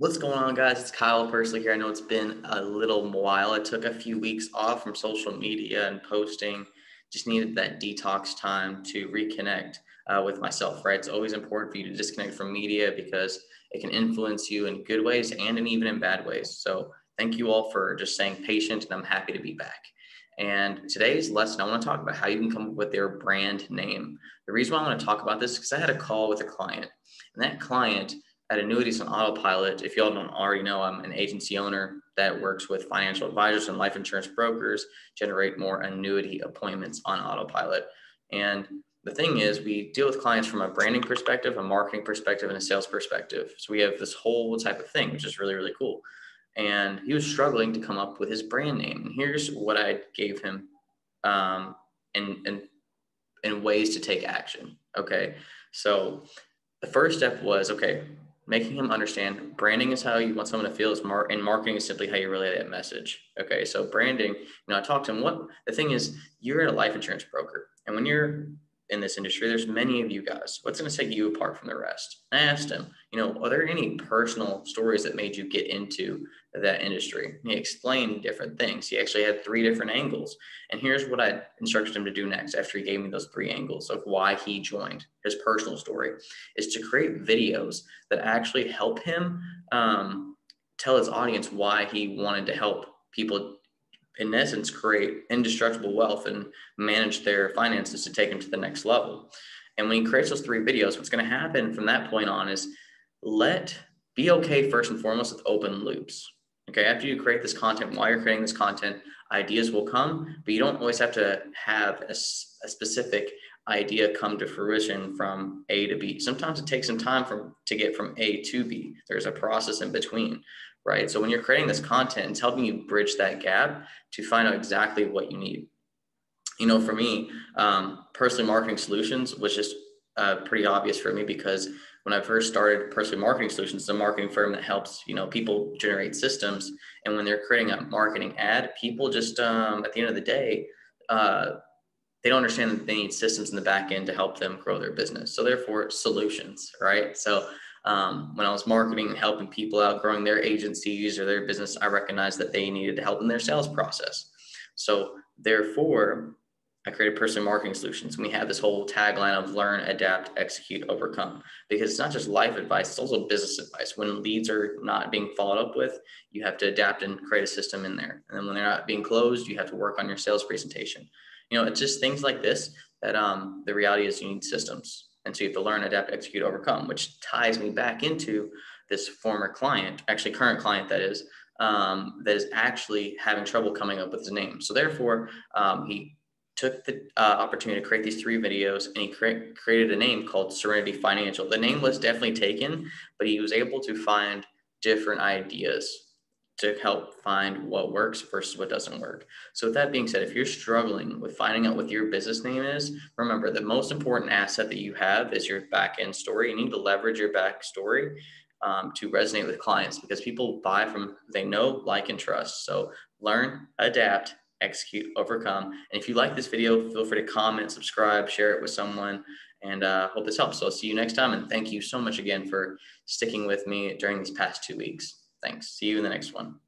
What's going on, guys? It's Kyle Pursley here. I know it's been a little while. I took a few weeks off from social media and posting. Just needed that detox time to reconnect with myself, right? It's always important for you to disconnect from media because it can influence you in good ways and even in bad ways. So thank you all for just staying patient, and I'm happy to be back. And today's lesson, I want to talk about how you can come up with their brand name. The reason why I want to talk about this is because I had a call with a client, and that client at Annuities on Autopilot. If y'all don't already know, I'm an agency owner that works with financial advisors and life insurance brokers, generate more annuity appointments on Autopilot. And the thing is, we deal with clients from a branding perspective, a marketing perspective, and a sales perspective. So we have this whole type of thing, which is really, really cool. And he was struggling to come up with his brand name. And here's what I gave him in ways to take action. Okay. So the first step was, okay, making him understand branding is how you want someone to feel, and marketing is simply how you relay that message. Okay. So branding, I talked to him, the thing is, you're a life insurance broker. And when you're in this industry, there's many of you guys. What's going to set you apart from the rest? I asked him, are there any personal stories that made you get into that industry? He explained different things. He actually had 3 different angles. And here's what I instructed him to do next after he gave me those 3 angles of why he joined. His personal story is to create videos that actually help him tell his audience why he wanted to help people, in essence, create indestructible wealth and manage their finances to take them to the next level. And when he creates those 3 videos, what's going to happen from that point on is be okay first and foremost with open loops. Okay. After you create this content, while you're creating this content, ideas will come, but you don't always have to have a specific idea come to fruition from A to B. Sometimes it takes some time to get from A to B. There's a process in between, right? So when you're creating this content, it's helping you bridge that gap to find out exactly what you need. For me, Pursley Marketing Solutions was just pretty obvious for me, because when I first started Pursley Marketing Solutions, it's a marketing firm that helps, people generate systems. And when they're creating a marketing ad, people just, at the end of the day, they don't understand that they need systems in the back end to help them grow their business. So therefore, solutions, right? So when I was marketing and helping people out, growing their agencies or their business, I recognized that they needed help in their sales process. So therefore, I created Pursley Marketing Solutions. We have this whole tagline of learn, adapt, execute, overcome, because it's not just life advice, it's also business advice. When leads are not being followed up with, you have to adapt and create a system in there. And then when they're not being closed, you have to work on your sales presentation. It's just things like this that the reality is you need systems. And so you have to learn, adapt, execute, overcome, which ties me back into this former client, actually current client that is actually having trouble coming up with his name. So therefore, he took the opportunity to create these 3 videos, and he created a name called Serenity Financial. The name was definitely taken, but he was able to find different ideas to help find what works versus what doesn't work. So with that being said, if you're struggling with finding out what your business name is, remember the most important asset that you have is your back end story. You need to leverage your back story to resonate with clients, because people buy from who they know, like, and trust. So learn, adapt, execute, overcome. And if you like this video, feel free to comment, subscribe, share it with someone, and hope this helps. So I'll see you next time. And thank you so much again for sticking with me during these past 2 weeks. Thanks. See you in the next one.